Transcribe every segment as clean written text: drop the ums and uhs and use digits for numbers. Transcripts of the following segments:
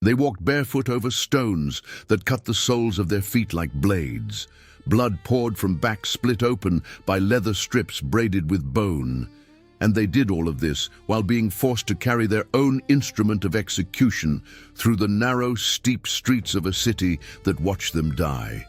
They walked barefoot over stones that cut the soles of their feet like blades. Blood poured from backs split open by leather strips braided with bone. And they did all of this while being forced to carry their own instrument of execution through the narrow, steep streets of a city that watched them die.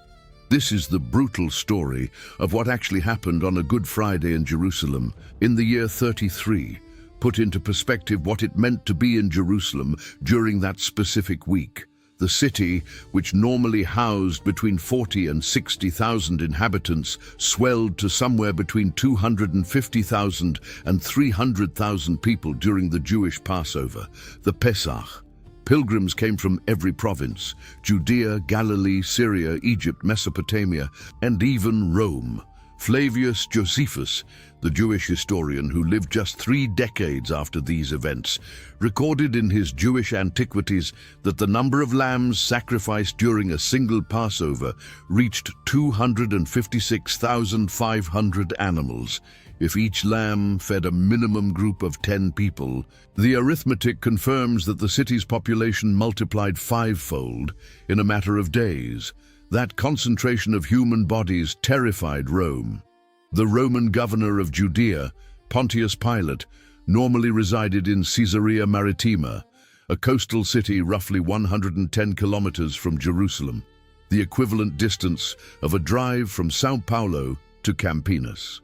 This is the brutal story of what actually happened on a Good Friday in Jerusalem in the year 33, put into perspective what it meant to be in Jerusalem during that specific week. The city, which normally housed between 40 and 60,000 inhabitants, swelled to somewhere between 250,000 and 300,000 people during the Jewish Passover, the Pesach. Pilgrims came from every province: Judea, Galilee, Syria, Egypt, Mesopotamia, and even Rome. Flavius Josephus, the Jewish historian who lived just 3 decades after these events, recorded in his Jewish Antiquities that the number of lambs sacrificed during a single Passover reached 256,500 animals. If each lamb fed a minimum group of 10 people, the arithmetic confirms that the city's population multiplied 5-fold in a matter of days. That concentration of human bodies terrified Rome. The Roman governor of Judea, Pontius Pilate, normally resided in Caesarea Maritima, a coastal city roughly 110 kilometers from Jerusalem, the equivalent distance of a drive from São Paulo to Campinas.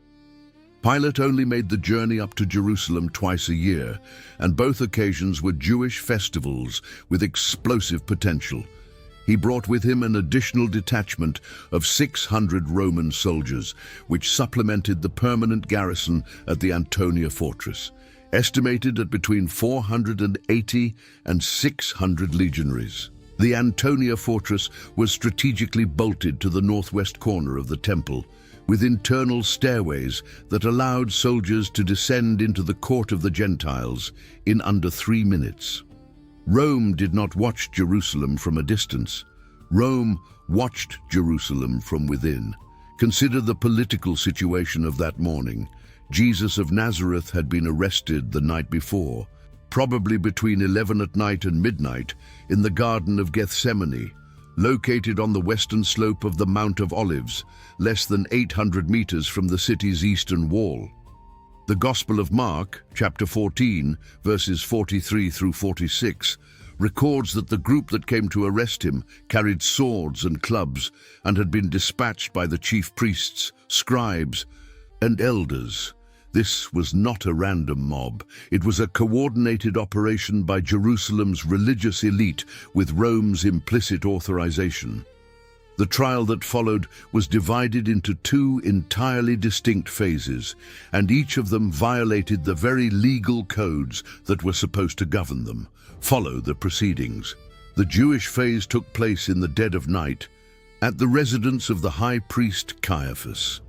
Pilate only made the journey up to Jerusalem twice a year, and both occasions were Jewish festivals with explosive potential. He brought with him an additional detachment of 600 Roman soldiers, which supplemented the permanent garrison at the Antonia fortress, estimated at between 480 and 600 legionaries. The Antonia fortress was strategically bolted to the northwest corner of the temple, with internal stairways that allowed soldiers to descend into the court of the Gentiles in under 3 minutes. Rome did not watch Jerusalem from a distance. Rome watched Jerusalem from within. Consider the political situation of that morning. Jesus of Nazareth had been arrested the night before, probably between 11 at night and midnight, in the Garden of Gethsemane, located on the western slope of the Mount of Olives, less than 800 meters from the city's eastern wall. The Gospel of Mark, chapter 14, verses 43 through 46, records that the group that came to arrest him carried swords and clubs and had been dispatched by the chief priests, scribes, and elders. This was not a random mob. It was a coordinated operation by Jerusalem's religious elite with Rome's implicit authorization. The trial that followed was divided into 2 entirely distinct phases, and each of them violated the very legal codes that were supposed to govern them. Follow the proceedings. The Jewish phase took place in the dead of night at the residence of the high priest Caiaphas.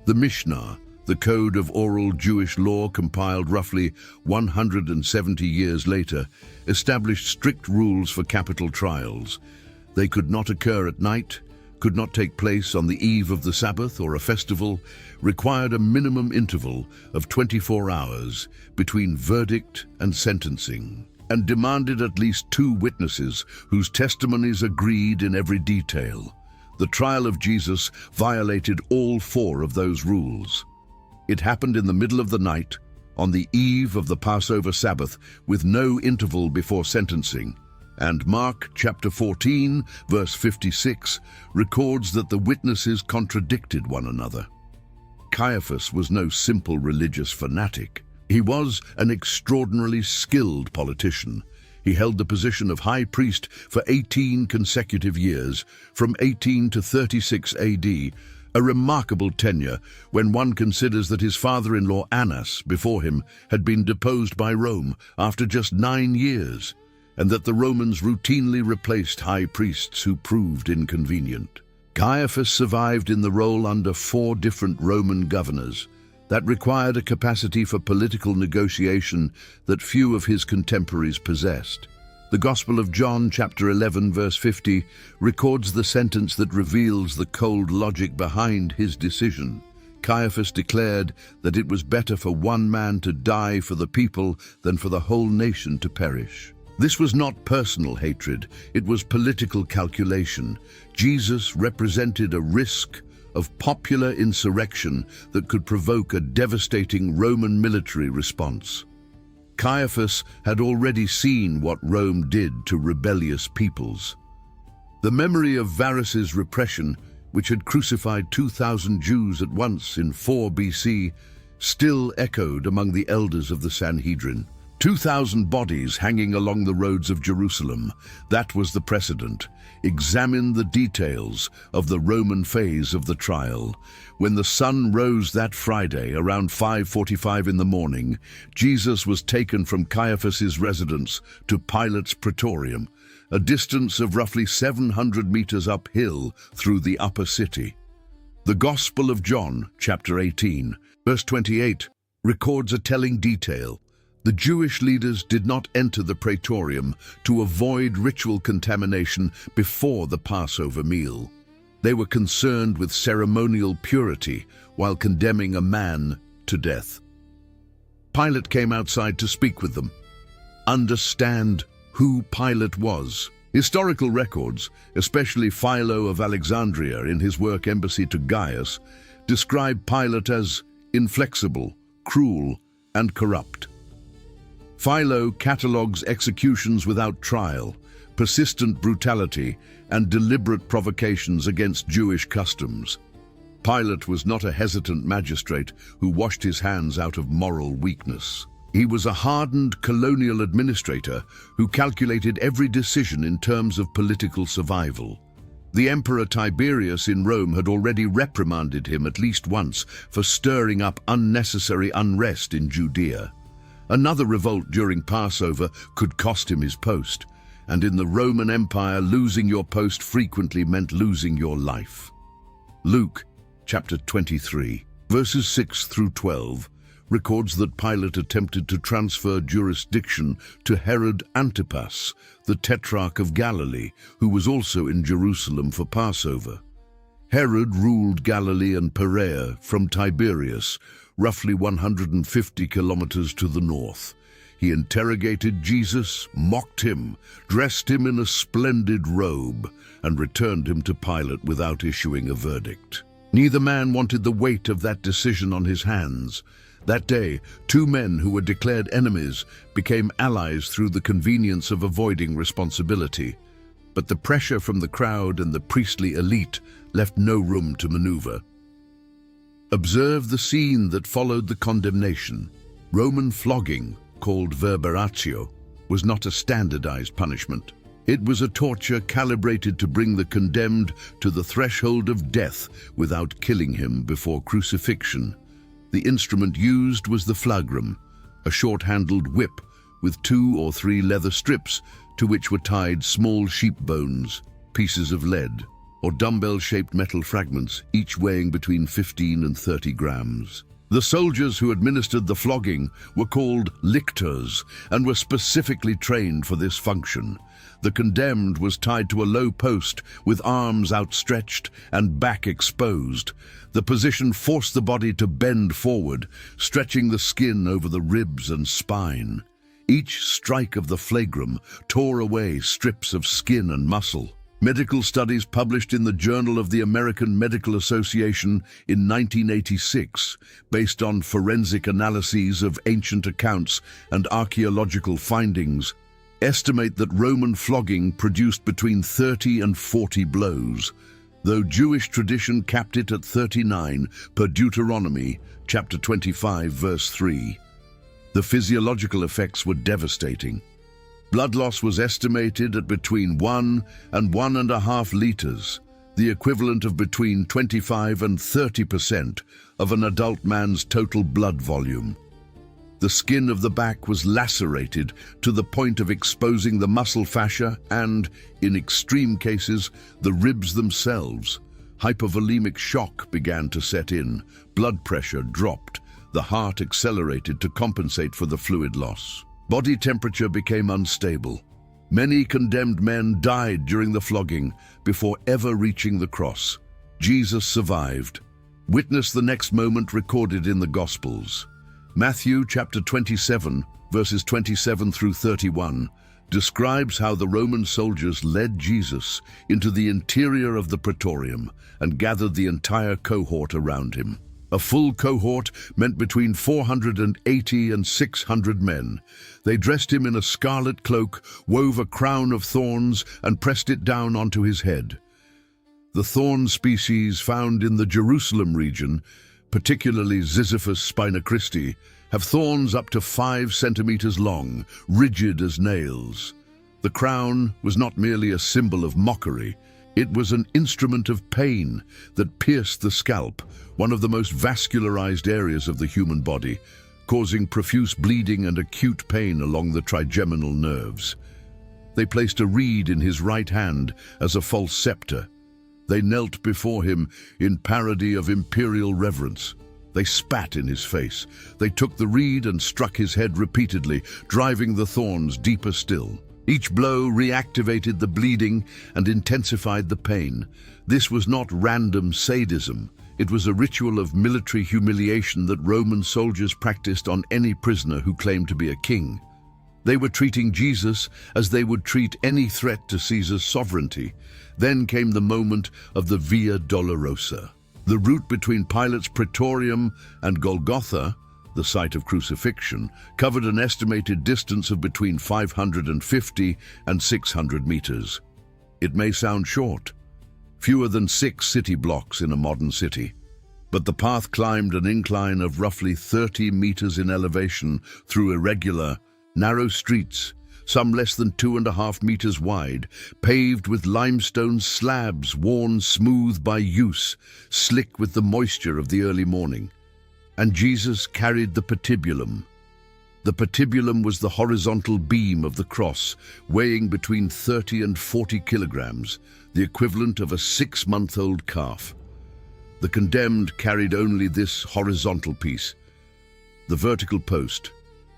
The Mishnah, the code of oral Jewish law compiled roughly 170 years later, established strict rules for capital trials. They could not occur at night, could not take place on the eve of the Sabbath or a festival, required a minimum interval of 24 hours between verdict and sentencing, and demanded at least 2 witnesses whose testimonies agreed in every detail. The trial of Jesus violated all 4 of those rules. It happened in the middle of the night, on the eve of the Passover Sabbath, with no interval before sentencing. And Mark chapter 14, verse 56, records that the witnesses contradicted one another. Caiaphas was no simple religious fanatic. He was an extraordinarily skilled politician. He held the position of high priest for 18 consecutive years, from 18 to 36 AD, a remarkable tenure when one considers that his father-in-law Annas, before him, had been deposed by Rome after just 9 years, and that the Romans routinely replaced high priests who proved inconvenient. Caiaphas survived in the role under 4 different Roman governors. That required a capacity for political negotiation that few of his contemporaries possessed. The Gospel of John, chapter 11, verse 50, records the sentence that reveals the cold logic behind his decision. Caiaphas declared that it was better for one man to die for the people than for the whole nation to perish. This was not personal hatred, it was political calculation. Jesus represented a risk of popular insurrection that could provoke a devastating Roman military response. Caiaphas had already seen what Rome did to rebellious peoples. The memory of Varus's repression, which had crucified 2,000 Jews at once in 4 BC, still echoed among the elders of the Sanhedrin. 2,000 bodies hanging along the roads of Jerusalem. That was the precedent. Examine the details of the Roman phase of the trial. When the sun rose that Friday around 5:45 in the morning, Jesus was taken from Caiaphas's residence to Pilate's praetorium, a distance of roughly 700 meters uphill through the upper city. The Gospel of John, chapter 18, verse 28, records a telling detail. The Jewish leaders did not enter the praetorium to avoid ritual contamination before the Passover meal. They were concerned with ceremonial purity while condemning a man to death. Pilate came outside to speak with them. Understand who Pilate was. Historical records, especially Philo of Alexandria in his work Embassy to Gaius, describe Pilate as inflexible, cruel, and corrupt. Philo catalogues executions without trial, persistent brutality, and deliberate provocations against Jewish customs. Pilate was not a hesitant magistrate who washed his hands out of moral weakness. He was a hardened colonial administrator who calculated every decision in terms of political survival. The Emperor Tiberius in Rome had already reprimanded him at least once for stirring up unnecessary unrest in Judea. Another revolt during Passover could cost him his post, and in the Roman Empire, losing your post frequently meant losing your life. Luke, chapter 23, verses 6 through 12, records that Pilate attempted to transfer jurisdiction to Herod Antipas, the Tetrarch of Galilee, who was also in Jerusalem for Passover. Herod ruled Galilee and Perea from Tiberias, roughly 150 kilometers to the north. He interrogated Jesus, mocked him, dressed him in a splendid robe, and returned him to Pilate without issuing a verdict. Neither man wanted the weight of that decision on his hands. That day, 2 men who were declared enemies became allies through the convenience of avoiding responsibility. But the pressure from the crowd and the priestly elite left no room to maneuver. Observe the scene that followed the condemnation. Roman flogging, called verberatio, was not a standardized punishment. It was a torture calibrated to bring the condemned to the threshold of death without killing him before crucifixion. The instrument used was the flagrum, a short-handled whip with 2 or 3 leather strips to which were tied small sheep bones, pieces of lead, or dumbbell-shaped metal fragments, each weighing between 15 and 30 grams. The soldiers who administered the flogging were called lictors and were specifically trained for this function. The condemned was tied to a low post with arms outstretched and back exposed. The position forced the body to bend forward, stretching the skin over the ribs and spine. Each strike of the flagrum tore away strips of skin and muscle. Medical studies published in the Journal of the American Medical Association in 1986, based on forensic analyses of ancient accounts and archaeological findings, estimate that Roman flogging produced between 30 and 40 blows, though Jewish tradition capped it at 39 per Deuteronomy, chapter 25, verse 3. The physiological effects were devastating. Blood loss was estimated at between 1 and 1.5 liters, the equivalent of between 25 and 30% of an adult man's total blood volume. The skin of the back was lacerated to the point of exposing the muscle fascia and, in extreme cases, the ribs themselves. Hypovolemic shock began to set in, blood pressure dropped, the heart accelerated to compensate for the fluid loss. Body temperature became unstable. Many condemned men died during the flogging before ever reaching the cross. Jesus survived. Witness the next moment recorded in the Gospels. Matthew chapter 27, verses 27 through 31, describes how the Roman soldiers led Jesus into the interior of the praetorium and gathered the entire cohort around him. A full cohort meant between 480 and 600 men. They dressed him in a scarlet cloak, wove a crown of thorns, and pressed it down onto his head. The thorn species found in the Jerusalem region, particularly Ziziphus spinochristi, have thorns up to 5 centimeters long, rigid as nails. The crown was not merely a symbol of mockery, it was an instrument of pain that pierced the scalp, one of the most vascularized areas of the human body, causing profuse bleeding and acute pain along the trigeminal nerves. They placed a reed in his right hand as a false scepter. They knelt before him in parody of imperial reverence. They spat in his face. They took the reed and struck his head repeatedly, driving the thorns deeper still. Each blow reactivated the bleeding and intensified the pain. This was not random sadism. It was a ritual of military humiliation that Roman soldiers practiced on any prisoner who claimed to be a king. They were treating Jesus as they would treat any threat to Caesar's sovereignty. Then came the moment of the Via Dolorosa. The route between Pilate's Praetorium and Golgotha, the site of crucifixion, covered an estimated distance of between 550 and 600 meters. It may sound short, fewer than 6 city blocks in a modern city, but the path climbed an incline of roughly 30 meters in elevation through irregular, narrow streets, some less than 2.5 meters wide, paved with limestone slabs worn smooth by use, slick with the moisture of the early morning. And Jesus carried the patibulum. The patibulum was the horizontal beam of the cross, weighing between 30 and 40 kilograms, the equivalent of a 6-month-old calf. The condemned carried only this horizontal piece. The vertical post,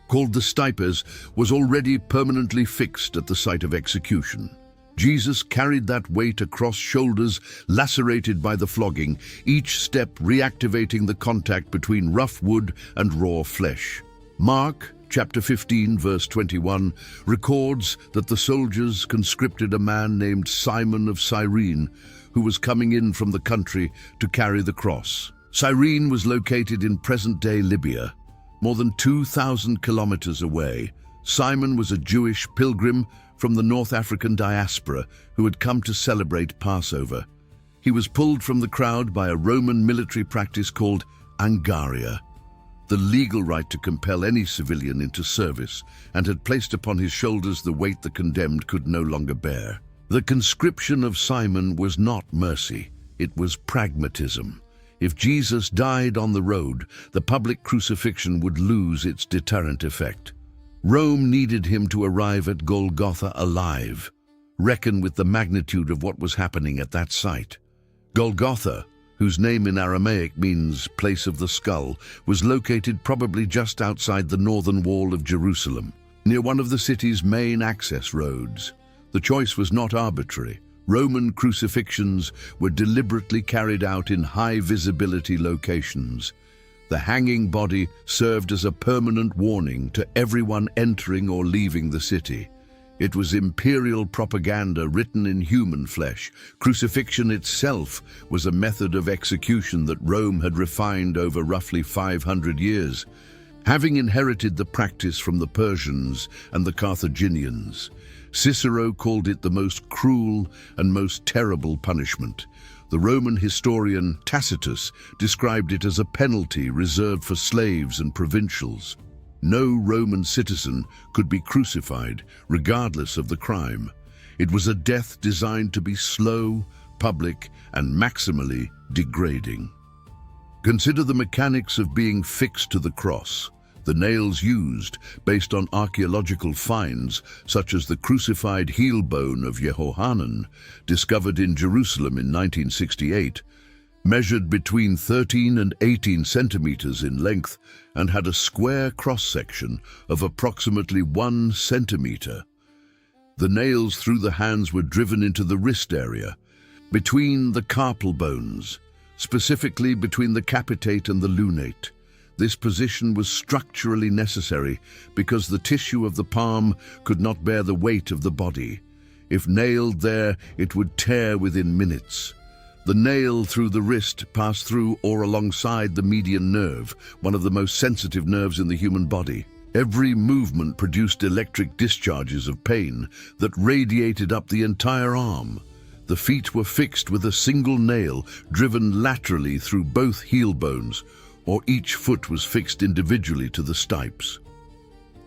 called the stipes, was already permanently fixed at the site of execution. Jesus carried that weight across shoulders lacerated by the flogging, each step reactivating the contact between rough wood and raw flesh. Mark, chapter 15, verse 21, records that the soldiers conscripted a man named Simon of Cyrene, who was coming in from the country to carry the cross. Cyrene was located in present-day Libya, more than 2,000 kilometers away. Simon was a Jewish pilgrim from the North African diaspora who had come to celebrate Passover. He was pulled from the crowd by a Roman military practice called angaria, the legal right to compel any civilian into service, and had placed upon his shoulders the weight the condemned could no longer bear. The conscription of Simon was not mercy, it was pragmatism. If Jesus died on the road, the public crucifixion would lose its deterrent effect. Rome needed him to arrive at Golgotha alive. Reckon with the magnitude of what was happening at that site. Golgotha, whose name in Aramaic means place of the skull, was located probably just outside the northern wall of Jerusalem, near one of the city's main access roads. The choice was not arbitrary. Roman crucifixions were deliberately carried out in high-visibility locations. The hanging body served as a permanent warning to everyone entering or leaving the city. It was imperial propaganda written in human flesh. Crucifixion itself was a method of execution that Rome had refined over roughly 500 years, having inherited the practice from the Persians and the Carthaginians. Cicero called it the most cruel and most terrible punishment. The Roman historian Tacitus described it as a penalty reserved for slaves and provincials. No Roman citizen could be crucified, regardless of the crime. It was a death designed to be slow, public, and maximally degrading. Consider the mechanics of being fixed to the cross. The nails used, based on archaeological finds, such as the crucified heel bone of Yehohanan, discovered in Jerusalem in 1968, measured between 13 and 18 centimeters in length and had a square cross-section of approximately 1 centimeter. The nails through the hands were driven into the wrist area, between the carpal bones, specifically between the capitate and the lunate. This position was structurally necessary because the tissue of the palm could not bear the weight of the body. If nailed there, it would tear within minutes. The nail through the wrist passed through or alongside the median nerve, one of the most sensitive nerves in the human body. Every movement produced electric discharges of pain that radiated up the entire arm. The feet were fixed with a single nail driven laterally through both heel bones, or each foot was fixed individually to the stipes.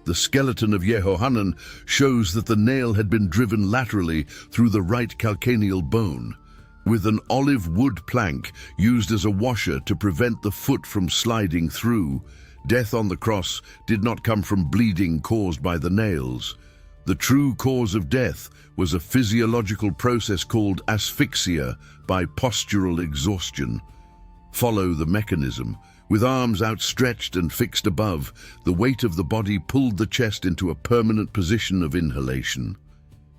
The skeleton of Yehohanan shows that the nail had been driven laterally through the right calcaneal bone, with an olive wood plank used as a washer to prevent the foot from sliding through. Death on the cross did not come from bleeding caused by the nails. The true cause of death was a physiological process called asphyxia by postural exhaustion. Follow the mechanism. With arms outstretched and fixed above, the weight of the body pulled the chest into a permanent position of inhalation.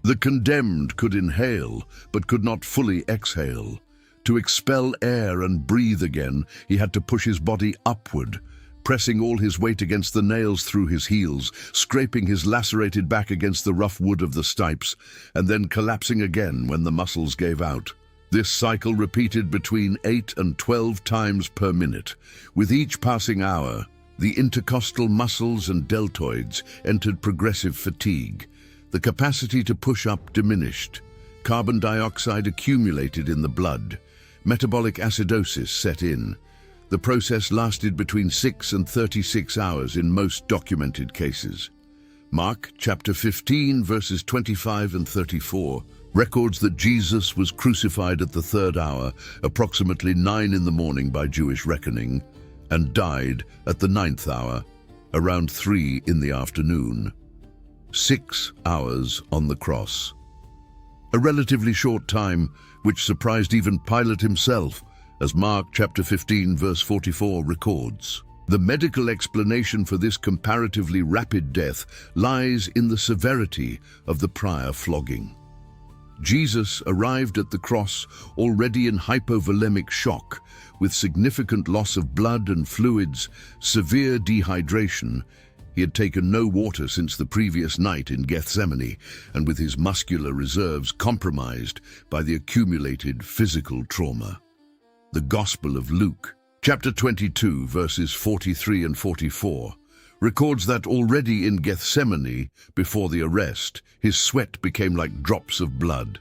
The condemned could inhale, but could not fully exhale. To expel air and breathe again, he had to push his body upward, pressing all his weight against the nails through his heels, scraping his lacerated back against the rough wood of the stipes, and then collapsing again when the muscles gave out. This cycle repeated between 8 and 12 times per minute. With each passing hour, the intercostal muscles and deltoids entered progressive fatigue. The capacity to push up diminished. Carbon dioxide accumulated in the blood. Metabolic acidosis set in. The process lasted between 6 and 36 hours in most documented cases. Mark chapter 15 verses 25 and 34 records that Jesus was crucified at the 3rd hour, approximately 9 in the morning by Jewish reckoning, and died at the 9th hour, around 3 in the afternoon. 6 hours on the cross. A relatively short time, which surprised even Pilate himself, as Mark chapter 15 verse 44 records. The medical explanation for this comparatively rapid death lies in the severity of the prior flogging. Jesus arrived at the cross already in hypovolemic shock, with significant loss of blood and fluids, severe dehydration. He had taken no water since the previous night in Gethsemane, and with his muscular reserves compromised by the accumulated physical trauma. The Gospel of Luke, chapter 22, verses 43 and 44, records that already in Gethsemane, before the arrest, his sweat became like drops of blood.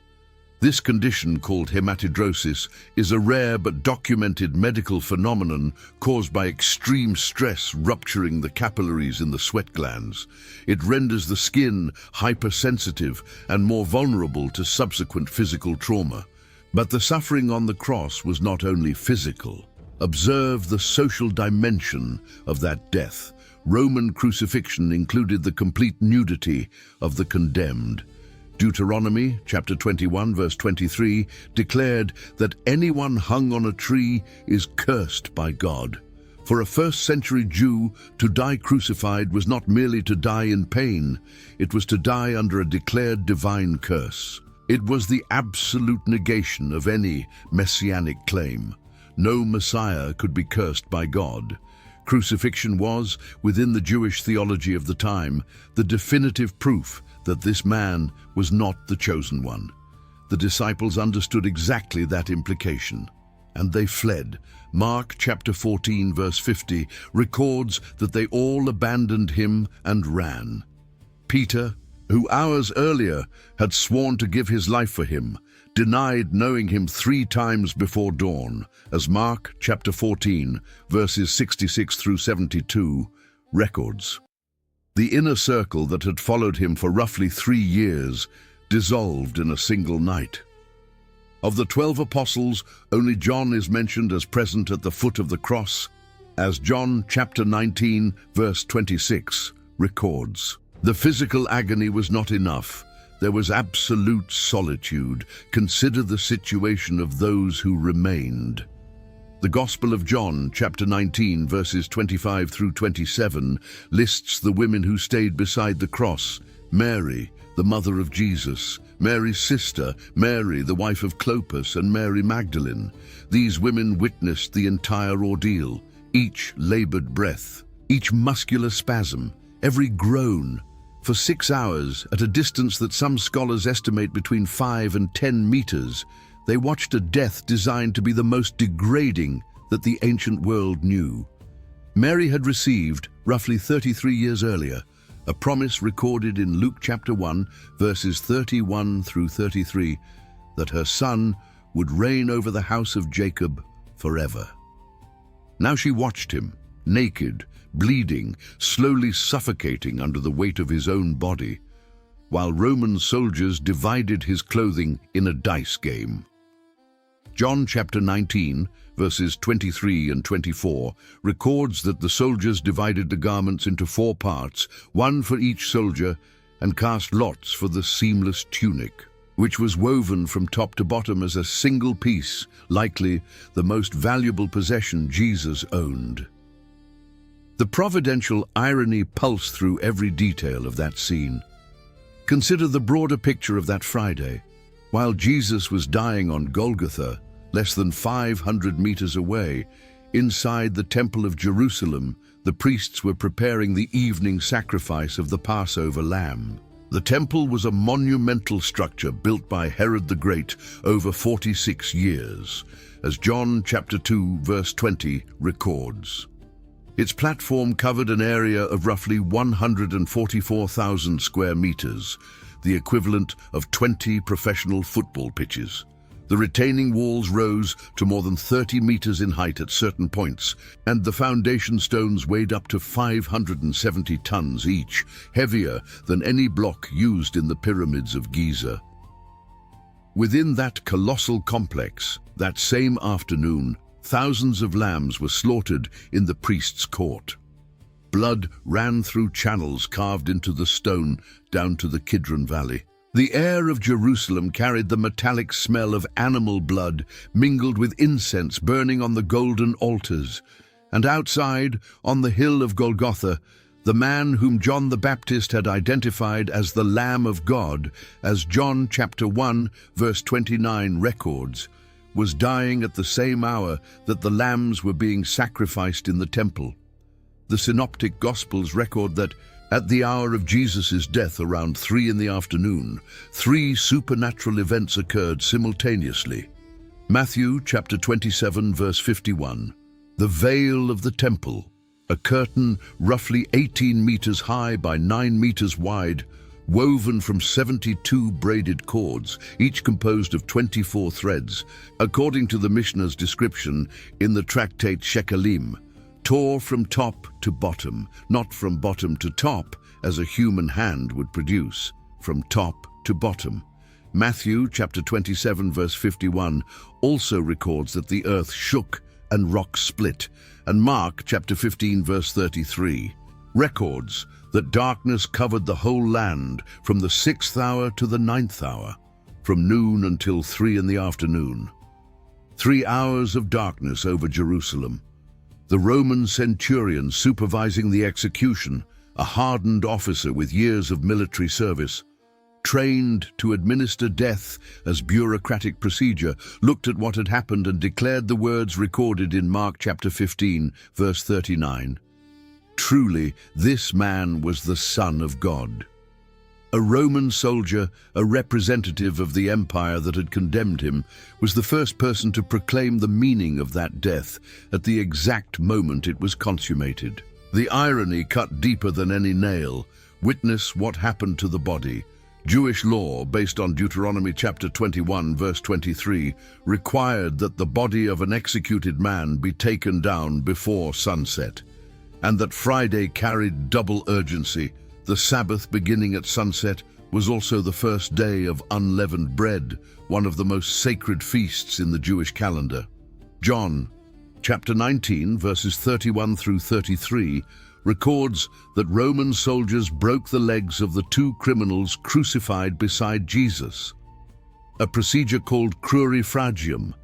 This condition, called hematidrosis, is a rare but documented medical phenomenon caused by extreme stress rupturing the capillaries in the sweat glands. It renders the skin hypersensitive and more vulnerable to subsequent physical trauma. But the suffering on the cross was not only physical. Observe the social dimension of that death. Roman crucifixion included the complete nudity of the condemned. Deuteronomy chapter 21 verse 23 declared that anyone hung on a tree is cursed by God. For a first-century Jew, to die crucified was not merely to die in pain, it was to die under a declared divine curse. It was the absolute negation of any messianic claim. No Messiah could be cursed by God. Crucifixion was, within the Jewish theology of the time, the definitive proof that this man was not the chosen one. The disciples understood exactly that implication, and they fled. Mark chapter 14 verse 50 records that they all abandoned him and ran. Peter, who hours earlier had sworn to give his life for him, denied knowing him 3 times before dawn, as Mark chapter 14 verses 66 through 72 records. The inner circle that had followed him for roughly 3 years dissolved in a single night. Of the 12 apostles, only John is mentioned as present at the foot of the cross, as John chapter 19 verse 26 records. The physical agony was not enough. There was absolute solitude. Consider the situation of those who remained. The Gospel of John, chapter 19, verses 25 through 27, lists the women who stayed beside the cross: Mary, the mother of Jesus, Mary's sister, Mary, the wife of Clopas, and Mary Magdalene. These women witnessed the entire ordeal. Each labored breath, each muscular spasm, every groan. For 6 hours, at a distance that some scholars estimate between 5 and 10 meters, they watched a death designed to be the most degrading that the ancient world knew. Mary had received, roughly 33 years earlier, a promise recorded in Luke chapter 1, verses 31 through 33, that her son would reign over the house of Jacob forever. Now she watched him, naked, bleeding, slowly suffocating under the weight of his own body, while Roman soldiers divided his clothing in a dice game. John chapter 19, verses 23 and 24, records that the soldiers divided the garments into 4 parts, one for each soldier, and cast lots for the seamless tunic, which was woven from top to bottom as a single piece, likely the most valuable possession Jesus owned. The providential irony pulsed through every detail of that scene. Consider the broader picture of that Friday. While Jesus was dying on Golgotha, less than 500 meters away, inside the Temple of Jerusalem, the priests were preparing the evening sacrifice of the Passover lamb. The temple was a monumental structure built by Herod the Great over 46 years, as John chapter 2, verse 20 records. Its platform covered an area of roughly 144,000 square meters, the equivalent of 20 professional football pitches. The retaining walls rose to more than 30 meters in height at certain points, and the foundation stones weighed up to 570 tons each, heavier than any block used in the pyramids of Giza. Within that colossal complex, that same afternoon, thousands of lambs were slaughtered in the priest's court. Blood ran through channels carved into the stone down to the Kidron Valley. The air of Jerusalem carried the metallic smell of animal blood mingled with incense burning on the golden altars. And outside, on the hill of Golgotha, the man whom John the Baptist had identified as the Lamb of God, as John chapter 1, verse 29 records, was dying at the same hour that the lambs were being sacrificed in the temple. The Synoptic Gospels record that at the hour of Jesus' death, around 3 in the afternoon, 3 supernatural events occurred simultaneously. Matthew chapter 27, verse 51. The veil of the temple, a curtain roughly 18 meters high by 9 meters wide, woven from 72 braided cords, each composed of 24 threads, according to the Mishnah's description in the tractate Shekalim, tore from top to bottom, not from bottom to top, as a human hand would produce, from top to bottom. Matthew chapter 27 verse 51 also records that the earth shook and rocks split, and Mark chapter 15 verse 33 records that darkness covered the whole land from the 6th hour to the 9th hour, from noon until 3 in the afternoon. 3 hours of darkness over Jerusalem. The Roman centurion supervising the execution, a hardened officer with years of military service, trained to administer death as bureaucratic procedure, looked at what had happened and declared the words recorded in Mark chapter 15, verse 39. Truly, this man was the Son of God. A Roman soldier, a representative of the empire that had condemned him, was the first person to proclaim the meaning of that death at the exact moment it was consummated. The irony cut deeper than any nail. Witness what happened to the body. Jewish law, based on Deuteronomy chapter 21, verse 23, required that the body of an executed man be taken down before sunset, and that Friday carried double urgency. The Sabbath beginning at sunset was also the first day of unleavened bread, one of the most sacred feasts in the Jewish calendar. John, chapter 19, verses 31 through 33, records that Roman soldiers broke the legs of the 2 criminals crucified beside Jesus, a procedure called Crucifixion,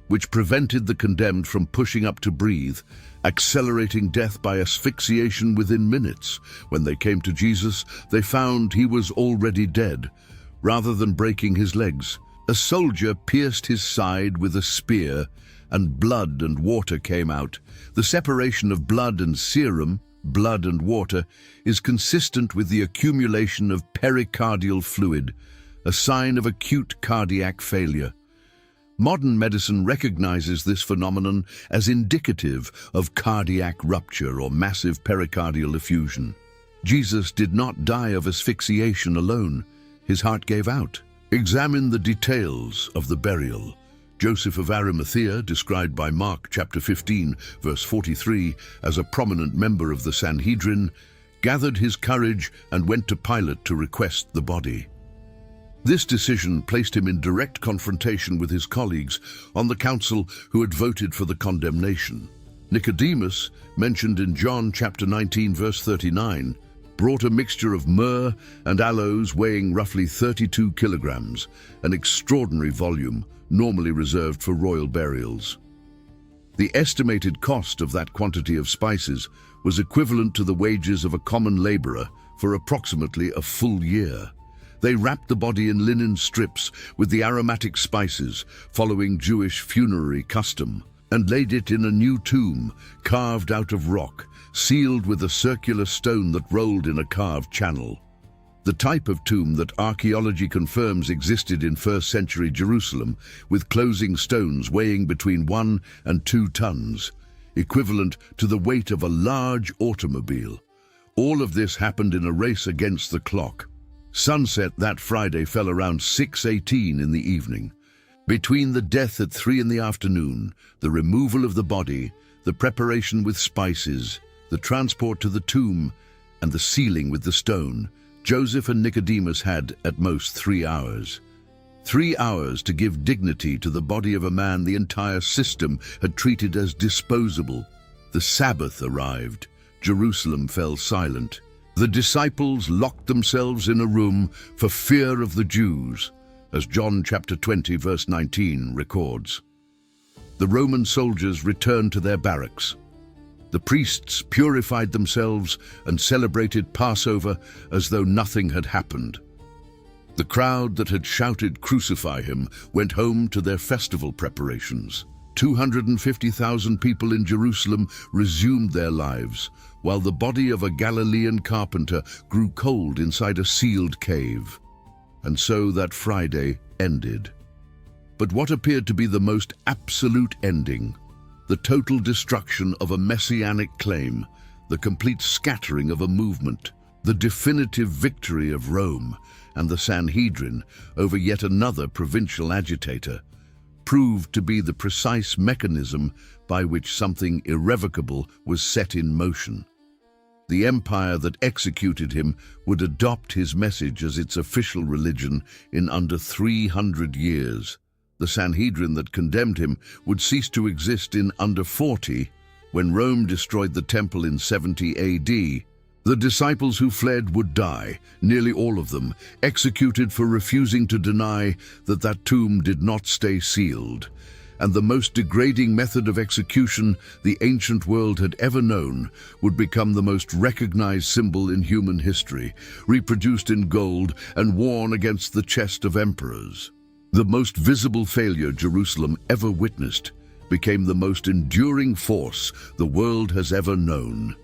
which prevented the condemned from pushing up to breathe, accelerating death by asphyxiation within minutes. When they came to Jesus, they found he was already dead. Rather than breaking his legs, a soldier pierced his side with a spear and blood and water came out. The separation of blood and serum, blood and water, is consistent with the accumulation of pericardial fluid, a sign of acute cardiac failure. Modern medicine recognizes this phenomenon as indicative of cardiac rupture or massive pericardial effusion. Jesus did not die of asphyxiation alone. His heart gave out. Examine the details of the burial. Joseph of Arimathea, described by Mark chapter 15, verse 43, as a prominent member of the Sanhedrin, gathered his courage and went to Pilate to request the body. This decision placed him in direct confrontation with his colleagues on the council who had voted for the condemnation. Nicodemus, mentioned in John chapter 19, verse 39, brought a mixture of myrrh and aloes weighing roughly 32 kilograms, an extraordinary volume normally reserved for royal burials. The estimated cost of that quantity of spices was equivalent to the wages of a common laborer for approximately a full year. They wrapped the body in linen strips with the aromatic spices, following Jewish funerary custom, and laid it in a new tomb carved out of rock, sealed with a circular stone that rolled in a carved channel. The type of tomb that archaeology confirms existed in first-century Jerusalem, with closing stones weighing between 1 and 2 tons, equivalent to the weight of a large automobile. All of this happened in a race against the clock. Sunset that Friday fell around 6:18 in the evening. Between the death at 3 in the afternoon, the removal of the body, the preparation with spices, the transport to the tomb, and the sealing with the stone, Joseph and Nicodemus had, at most, 3 hours. 3 hours to give dignity to the body of a man the entire system had treated as disposable. The Sabbath arrived. Jerusalem fell silent. The disciples locked themselves in a room for fear of the Jews, as John chapter 20, verse 19 records. The Roman soldiers returned to their barracks. The priests purified themselves and celebrated Passover as though nothing had happened. The crowd that had shouted, "Crucify him," went home to their festival preparations. 250,000 people in Jerusalem resumed their lives, while the body of a Galilean carpenter grew cold inside a sealed cave. And so that Friday ended. But what appeared to be the most absolute ending, the total destruction of a messianic claim, the complete scattering of a movement, the definitive victory of Rome and the Sanhedrin over yet another provincial agitator, proved to be the precise mechanism by which something irrevocable was set in motion. The empire that executed him would adopt his message as its official religion in under 300 years. The Sanhedrin that condemned him would cease to exist in under 40 when Rome destroyed the temple in 70 AD. The disciples who fled would die, nearly all of them, executed for refusing to deny that that tomb did not stay sealed. And the most degrading method of execution the ancient world had ever known would become the most recognized symbol in human history, reproduced in gold and worn against the chest of emperors. The most visible failure Jerusalem ever witnessed became the most enduring force the world has ever known.